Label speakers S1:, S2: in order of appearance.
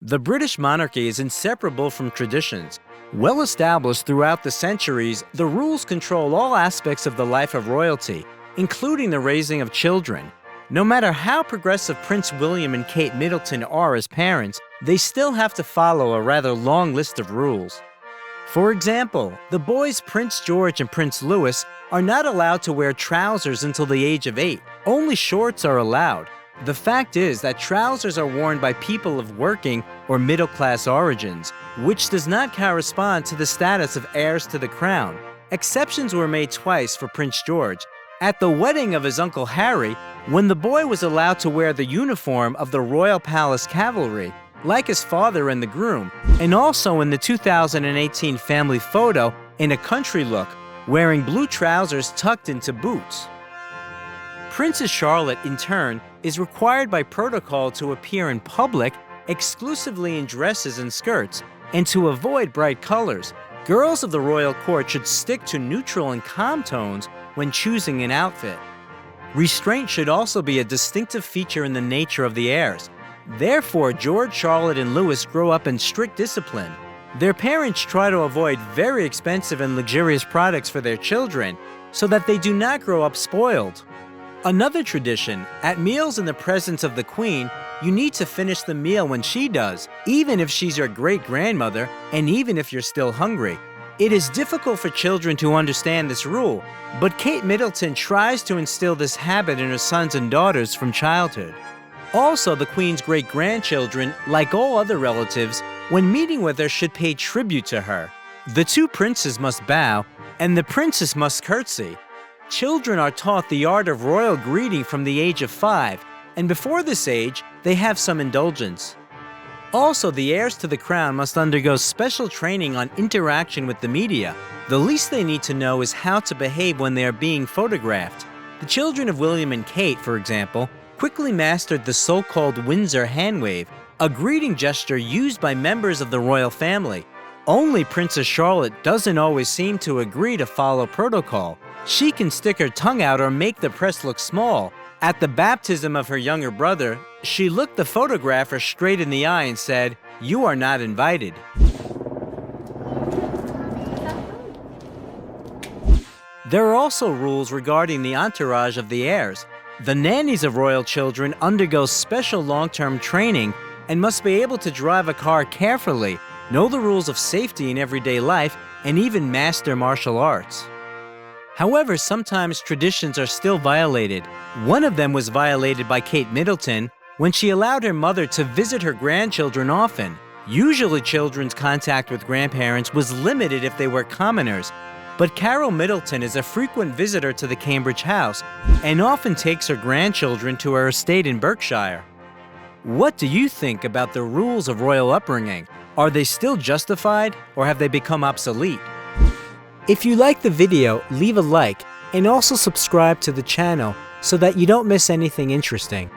S1: The British monarchy is inseparable from traditions. Well established throughout the centuries, the rules control all aspects of the life of royalty, including the raising of children. No matter how progressive Prince William and Kate Middleton are as parents, they still have to follow a rather long list of rules. For example, the boys Prince George and Prince Louis are not allowed to wear trousers until the age of 8. Only shorts are allowed. The fact is that trousers are worn by people of working or middle-class origins, which does not correspond to the status of heirs to the crown. Exceptions were made twice for Prince George. At the wedding of his uncle Harry, when the boy was allowed to wear the uniform of the Royal Palace Cavalry, like his father and the groom, and also in the 2018 family photo in a country look, wearing blue trousers tucked into boots. Princess Charlotte, in turn, is required by protocol to appear in public exclusively in dresses and skirts, and to avoid bright colors. Girls of the royal court should stick to neutral and calm tones when choosing an outfit. Restraint should also be a distinctive feature in the nature of the heirs. Therefore, George, Charlotte, and Louis grow up in strict discipline. Their parents try to avoid very expensive and luxurious products for their children so that they do not grow up spoiled. Another tradition, at meals in the presence of the Queen, you need to finish the meal when she does, even if she's your great-grandmother and even if you're still hungry. It is difficult for children to understand this rule, but Kate Middleton tries to instill this habit in her sons and daughters from childhood. Also, the Queen's great-grandchildren, like all other relatives, when meeting with her should pay tribute to her. The two princes must bow, and the princess must curtsy. Children are taught the art of royal greeting from the age of 5, and before this age, they have some indulgence. Also, the heirs to the crown must undergo special training on interaction with the media. The least they need to know is how to behave when they are being photographed. The children of William and Kate, for example, quickly mastered the so-called Windsor hand wave, a greeting gesture used by members of the royal family. Only Princess Charlotte doesn't always seem to agree to follow protocol. She can stick her tongue out or make the press look small. At the baptism of her younger brother, she looked the photographer straight in the eye and said, "You are not invited." There are also rules regarding the entourage of the heirs. The nannies of royal children undergo special long-term training and must be able to drive a car carefully, know the rules of safety in everyday life, and even master martial arts. However, sometimes traditions are still violated. One of them was violated by Kate Middleton when she allowed her mother to visit her grandchildren often. Usually, children's contact with grandparents was limited if they were commoners, but Carol Middleton is a frequent visitor to the Cambridge house and often takes her grandchildren to her estate in Berkshire. What do you think about the rules of royal upbringing? Are they still justified, or have they become obsolete? If you liked the video, leave a like and also subscribe to the channel so that you don't miss anything interesting.